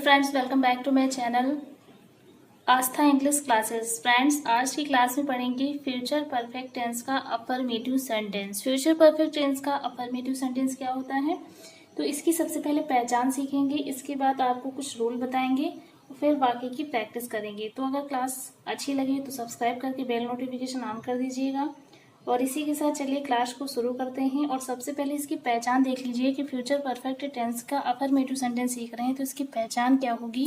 Friends, welcome back to my channel Aastha English classes. Friends, आज की class में पढ़ेंगे फ्यूचर परफेक्ट टेंस का affirmative sentence. Future perfect tense का अफर्मेटिव सेंटेंस क्या होता है, तो इसकी सबसे पहले पहचान सीखेंगे। इसके बाद आपको कुछ रूल बताएंगे और फिर बाकी की प्रैक्टिस करेंगे। तो अगर क्लास अच्छी लगे तो सब्सक्राइब करके बेल नोटिफिकेशन ऑन कर दीजिएगा। और इसी के साथ चलिए क्लास को शुरू करते हैं। और सबसे पहले इसकी पहचान देख लीजिए कि फ्यूचर परफेक्ट टेंस का अफर्मेटिव सेंटेंस सीख रहे हैं तो इसकी पहचान क्या होगी।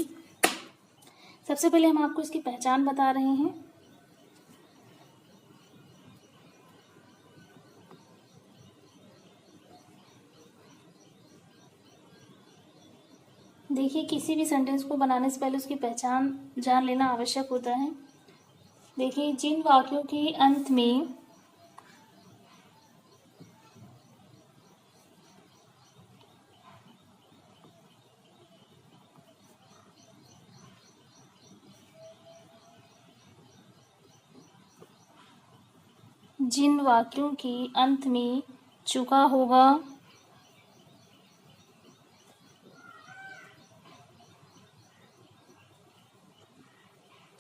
सबसे पहले हम आपको इसकी पहचान बता रहे हैं। देखिए, किसी भी सेंटेंस को बनाने से पहले उसकी पहचान जान लेना आवश्यक होता है। देखिए, जिन वाक्यों के अंत में चुका होगा,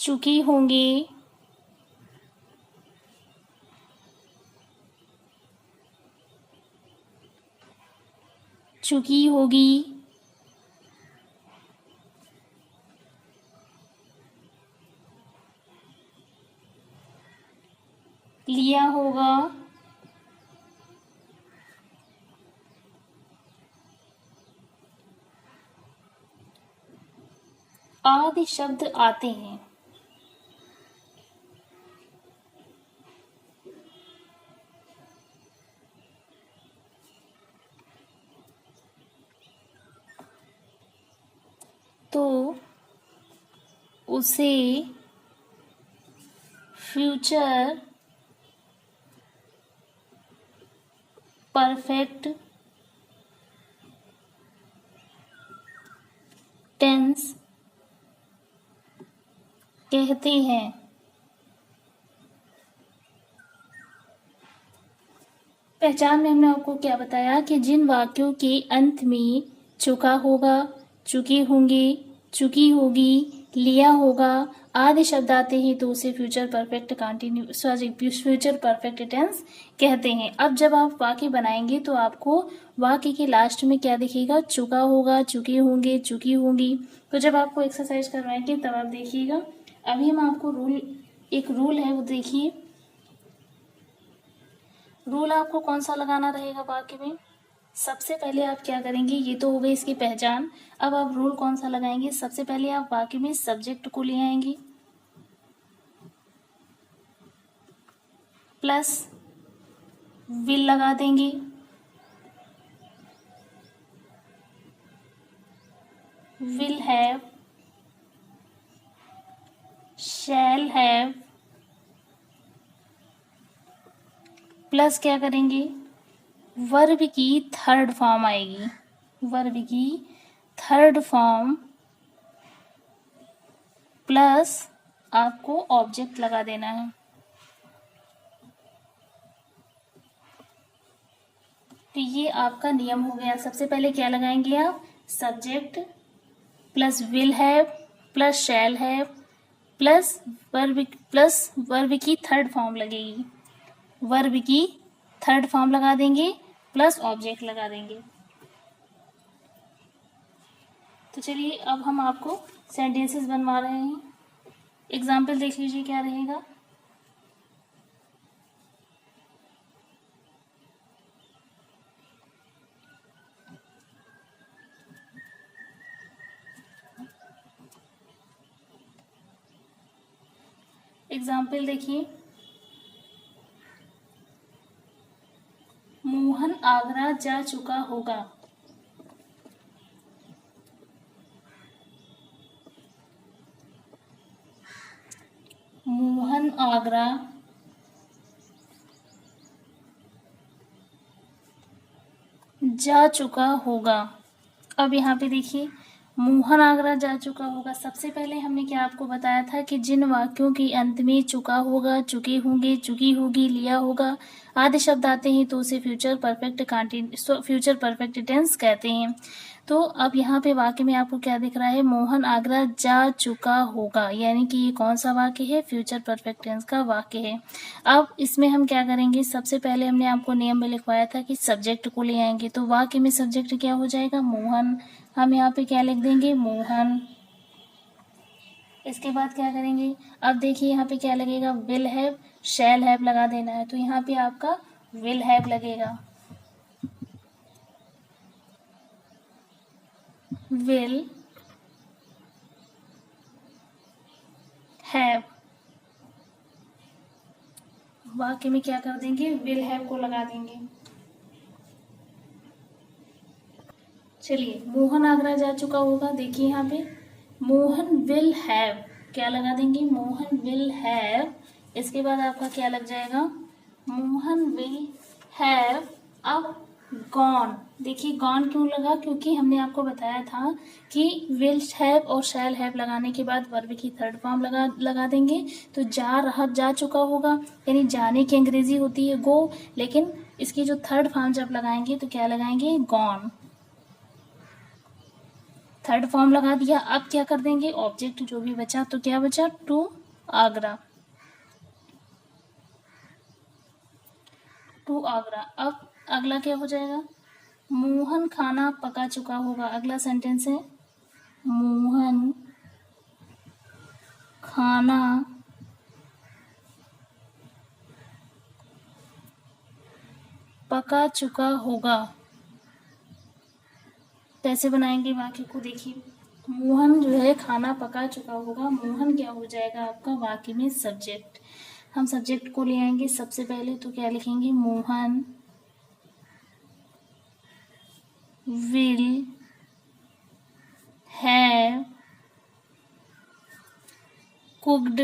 चुकी होंगी, चुकी होगी, लिया होगा, आदि शब्द आते हैं। तो उसे फ्यूचर परफेक्ट टेंस कहते हैं। पहचान में हमने आपको क्या बताया कि जिन वाक्यों के अंत में चुका होगा, चुके होंगे, चुकी होगी, लिया होगा आदि शब्द आते हैं तो उसे future perfect future perfect tense कहते हैं। अब जब आप वाक्य बनाएंगे तो आपको वाक्य के लास्ट में क्या दिखेगा, चुका होगा, चुके होंगे, चुकी होंगी। तो जब आपको एक्सरसाइज करवाएंगे तब आप देखिएगा। अभी हम आपको एक रूल है वो देखिए। रूल आपको कौन सा लगाना रहेगा वाक्य में। सबसे पहले आप क्या करेंगे, ये तो हो गई इसकी पहचान। अब आप रूल कौन सा लगाएंगे, सबसे पहले आप वाक्य में सब्जेक्ट को ले आएंगे प्लस विल लगा देंगे, will have, shall have, plus क्या करेंगे, वर्ब की थर्ड फॉर्म आएगी, वर्ब की थर्ड फॉर्म प्लस आपको ऑब्जेक्ट लगा देना है। तो ये आपका नियम हो गया। सबसे पहले क्या लगाएंगे आप, subject plus will have plus shell have plus verb की थर्ड फॉर्म लगेगी, वर्ब की थर्ड फॉर्म लगा देंगे प्लस ऑब्जेक्ट लगा देंगे। तो चलिए अब हम आपको सेंटेंसेस बनवा रहे हैं। एग्जाम्पल देख लीजिए क्या रहेगा। एग्जाम्पल देखिए, मोहन आगरा जा चुका होगा। मोहन आगरा जा चुका होगा। अब यहाँ पे देखिए, मोहन आगरा जा चुका होगा। सबसे पहले हमने क्या आपको बताया था कि जिन वाक्यों के अंत में चुका होगा, चुके होंगे, चुकी होगी, लिया होगा आदि शब्द आते हैं तो उसे फ्यूचर परफेक्ट टेंस कहते हैं। तो अब यहाँ पे वाक्य में आपको क्या दिख रहा है, मोहन आगरा जा चुका होगा, यानी कि ये कौन सा वाक्य है, फ्यूचर परफेक्ट टेंस का वाक्य है। अब इसमें हम क्या करेंगे, सबसे पहले हमने आपको नियम में लिखवाया था कि सब्जेक्ट को ले आएंगे, तो वाक्य में सब्जेक्ट क्या हो जाएगा, मोहन। हम यहाँ पे क्या लिख देंगे, मोहन। इसके बाद क्या करेंगे, अब देखिए यहाँ पे क्या लगेगा, विल हैव, शैल हैव लगा देना है, तो यहाँ पे आपका विल हैव लगेगा, विल हैव। वाक्य में क्या कर देंगे, विल हैव को लगा देंगे। चलिए, मोहन आगरा जा चुका होगा, देखिए यहाँ पे मोहन विल हैव, क्या लगा देंगे, मोहन विल हैव। इसके बाद आपका क्या लग जाएगा, मोहन विल हैव अब गॉन। देखिए गॉन क्यों लगा, क्योंकि हमने आपको बताया था कि विल हैव और शैल हैव लगाने के बाद वर्ब की थर्ड फॉर्म लगा देंगे। तो जा चुका होगा, यानी जाने की अंग्रेजी होती है गो, लेकिन इसकी जो थर्ड फॉर्म जब लगाएंगे तो क्या लगाएंगे, गॉन। थर्ड फॉर्म लगा दिया, अब क्या कर देंगे, ऑब्जेक्ट जो भी बचा, तो क्या बचा, टू आगरा, टू आगरा। अब अगला क्या हो जाएगा, मोहन खाना पका चुका होगा। अगला सेंटेंस है, मोहन खाना पका चुका होगा। कैसे बनाएंगे वाक्य को, देखिए मोहन जो है खाना पका चुका होगा, मोहन क्या हो जाएगा आपका वाक्य में सब्जेक्ट। हम सब्जेक्ट को ले आएंगे सबसे पहले, तो क्या लिखेंगे, Mohan will have cooked.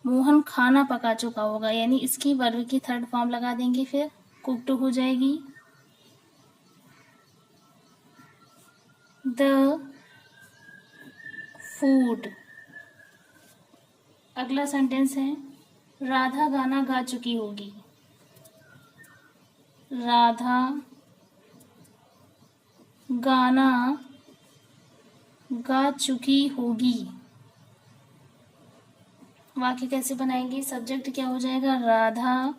Mohan खाना पका चुका होगा, यानी इसकी वर्ब की थर्ड फॉर्म लगा देंगे, फिर कुक्ड हो जाएगी, द फूड। अगला सेंटेंस है, राधा गाना गा चुकी होगी, राधा गाना गा चुकी होगी। वाक्य कैसे बनाएंगे, सब्जेक्ट क्या हो जाएगा, राधा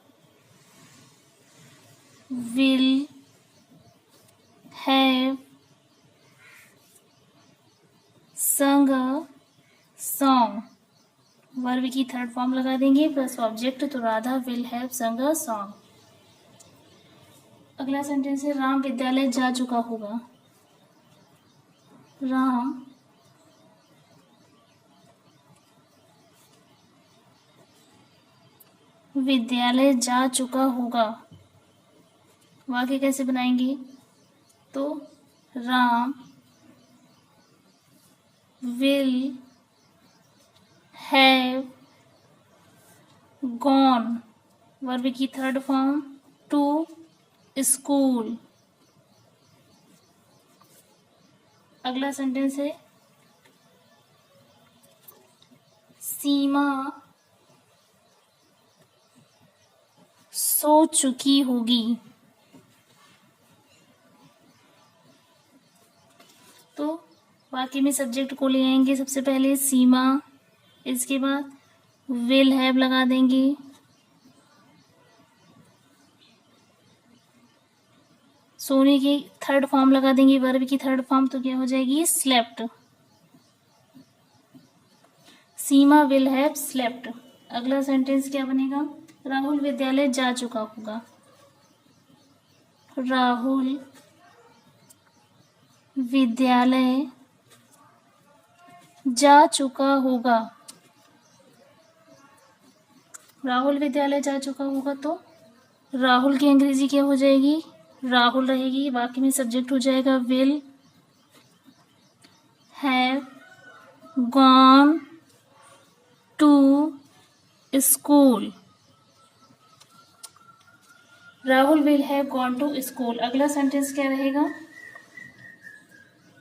विल हैव संग सॉन्ग, वर्ब की थर्ड फॉर्म लगा देंगे प्लस ऑब्जेक्ट, तो राधा विल हैव संग अ सॉन्ग। अगला सेंटेंस है, राम विद्यालय जा चुका होगा, राम विद्यालय जा चुका होगा। वाक्य कैसे बनाएंगे, तो Ram will have gone, verb की थर्ड फॉर्म टू स्कूल। अगला सेंटेंस है, सीमा सो चुकी होगी। तो वाक्य में सब्जेक्ट को ले आएंगे सबसे पहले, सीमा, इसके बाद विल हैव लगा देंगे, सोने की थर्ड फॉर्म लगा देंगे, वर्ब की थर्ड फॉर्म, तो क्या हो जाएगी, slept. Seema will have slept. अगला सेंटेंस क्या बनेगा, राहुल विद्यालय जा चुका होगा, राहुल विद्यालय जा चुका होगा। राहुल विद्यालय जा चुका होगा, तो राहुल की अंग्रेजी क्या हो जाएगी, राहुल रहेगी, वाक्य में सब्जेक्ट हो जाएगा will have gone to school, Rahul will have gone to school. अगला सेंटेंस क्या रहेगा,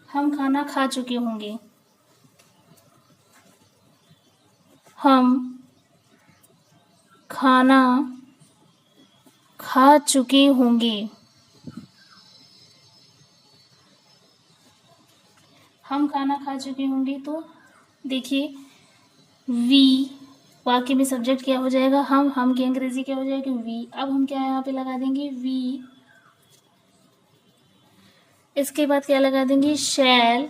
हम खाना खा चुके होंगे। हम खाना खा चुके होंगे। हम खाना खा चुके होंगे, तो देखिए वी वाक्य में सब्जेक्ट क्या हो जाएगा, हम की अंग्रेजी क्या हो जाएगी, वी। अब हम क्या यहाँ पे लगा देंगे, वी। इसके बाद क्या लगा देंगे, शैल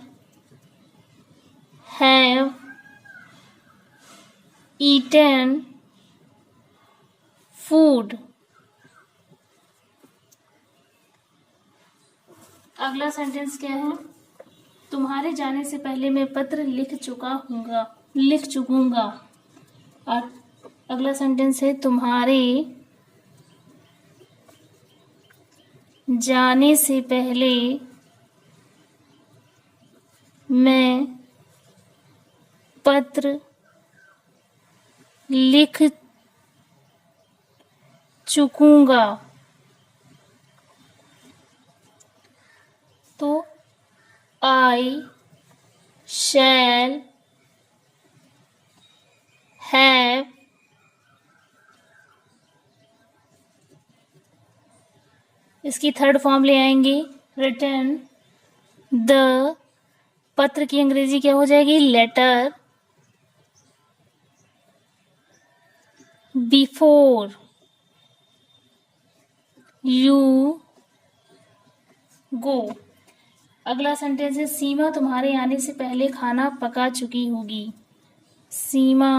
हैव ईटन फूड। अगला सेंटेंस क्या है, तुम्हारे जाने से पहले मैं पत्र लिख चुकूंगा। और अगला सेंटेंस है, तुम्हारे जाने से पहले मैं पत्र लिख चुकूंगा। तो आई शैल हैव इसकी थर्ड फॉर्म ले आएंगे, रिटन द। पत्र की अंग्रेजी क्या हो जाएगी, लेटर। Before you go. अगला सेंटेंस है, सीमा तुम्हारे आने से पहले खाना पका चुकी होगी। सीमा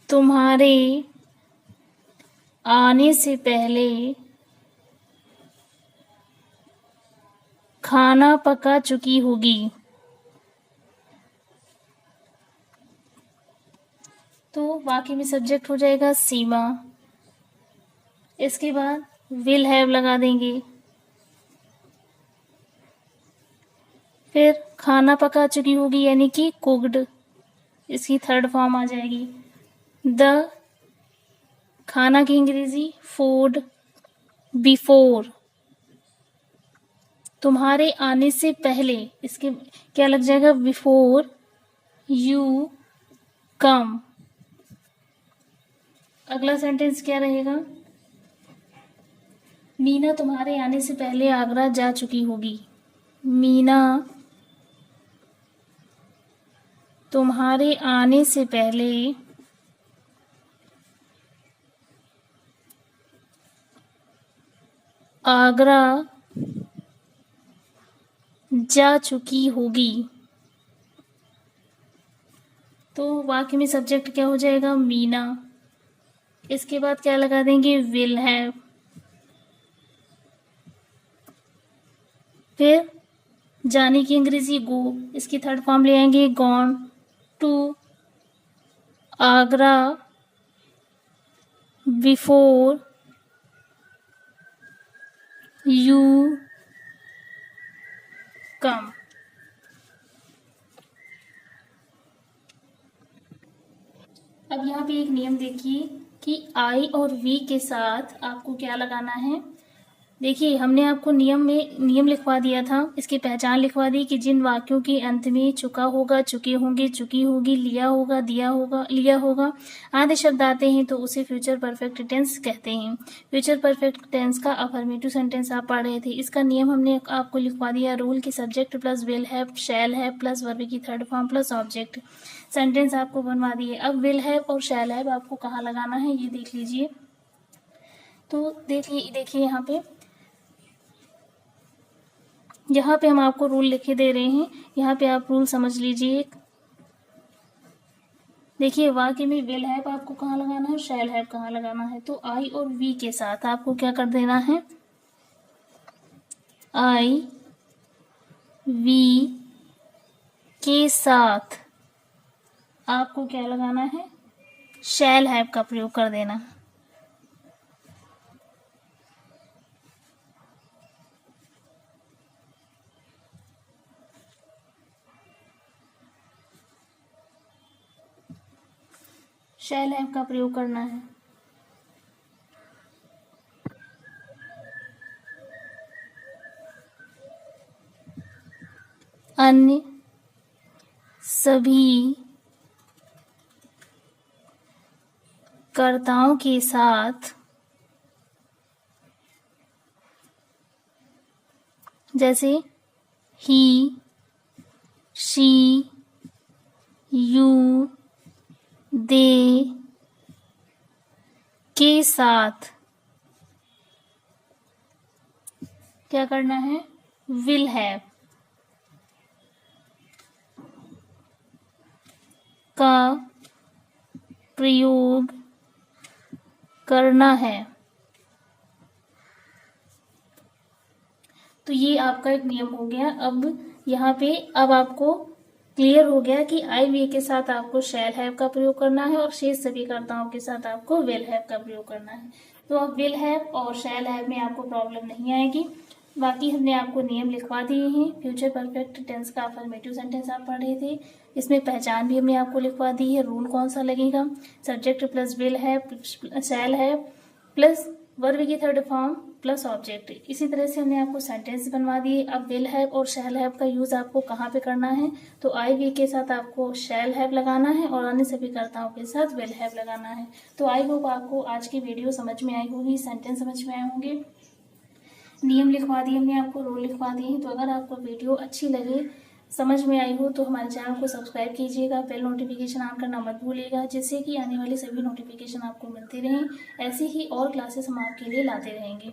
तुम्हारे आने से पहले खाना पका चुकी होगी। तो वाक्य में सब्जेक्ट हो जाएगा सीमा। इसके बाद विल हैव लगा देंगे। फिर खाना पका चुकी होगी यानी कि कुक्ड, इसकी थर्ड फॉर्म आ जाएगी द। खाना की अंग्रेजी फूड। बिफोर तुम्हारे आने से पहले, इसके क्या लग जाएगा, बिफोर यू कम। अगला सेंटेंस क्या रहेगा, मीना तुम्हारे आने से पहले आगरा जा चुकी होगी। मीना तुम्हारे आने से पहले आगरा जा चुकी होगी। तो वाक्य में सब्जेक्ट क्या हो जाएगा, मीना। इसके बाद क्या लगा देंगे, विल हैव। फिर जाने की अंग्रेजी गो, इसकी थर्ड फॉर्म ले आएंगे, gone to Agra before you come. अब यहाँ पे एक नियम देखिए कि आई और वी के साथ आपको क्या लगाना है। देखिए हमने आपको नियम लिखवा दिया था, इसकी पहचान लिखवा दी कि जिन वाक्यों के अंत में चुका होगा, चुके होंगे, चुकी होगी, लिया होगा, दिया होगा, लिया होगा आदि शब्द आते हैं तो उसे फ्यूचर परफेक्ट टेंस कहते हैं। फ्यूचर परफेक्ट टेंस का अफर्मेटिव सेंटेंस आप पढ़ रहे थे, इसका नियम हमने आपको लिखवा दिया, रूल की subject plus will have, shall have plus verb की third form plus object. Sentence आपको बनवा दिए। अब विल हैव और शैल हैव आपको कहाँ लगाना है ये देख लीजिए। तो देखिए यहाँ पे हम आपको रूल लिखे दे रहे हैं, यहाँ पे आप रूल समझ लीजिए। देखिए वाक्य में विल हैव आपको कहाँ लगाना है, शैल हैव कहाँ लगाना है। तो आई और वी के साथ आपको क्या कर देना है, आई वी के साथ आपको क्या लगाना है, शैल हैव का प्रयोग कर देना। शैल हैव का प्रयोग करना है। अन्य सभी कर्ताओं के साथ जैसे ही, शी, यू, दे के साथ क्या करना है? विल हैव का प्रयोग करना है। तो ये आपका एक नियम हो गया। अब यहाँ पे अब आपको क्लियर हो गया कि आई वी के साथ आपको शैल हैव का प्रयोग करना है और शेष सभी कर्ताओं के साथ आपको विल हैव का प्रयोग करना है। तो अब विल हैव और शैल हैव में आपको प्रॉब्लम नहीं आएगी। बाकी हमने आपको नियम लिखवा दिए हैं। फ्यूचर परफेक्ट टेंस का अफर्मेटिव सेंटेंस आप पढ़ रहे थे, इसमें पहचान भी हमने आपको लिखवा दी है। रूल कौन सा लगेगा? Subject plus will have shall have plus verb की थर्ड फॉर्म प्लस ऑब्जेक्ट। इसी तरह से हमने आपको सेंटेंस बनवा दिए। अब विल हैव और शैल हैव का यूज आपको कहाँ पे करना है? तो आई वी के साथ आपको शैल हैव लगाना है और अन्य सभी कर्ताओं के साथ विल हैव लगाना है। तो आई होप आपको आज की वीडियो समझ में आई होगी, सेंटेंस समझ में आए होंगे, नियम लिखवा दिए हमने आपको, रूल लिखवा दिए हैं। तो अगर आपको वीडियो अच्छी लगे, समझ में आई हो, तो हमारे चैनल को सब्सक्राइब कीजिएगा, बेल नोटिफिकेशन ऑन करना मत भूलिएगा, जिससे कि आने वाली सभी नोटिफिकेशन आपको मिलती रहें। ऐसी ही और क्लासेस हम आपके लिए लाते रहेंगे।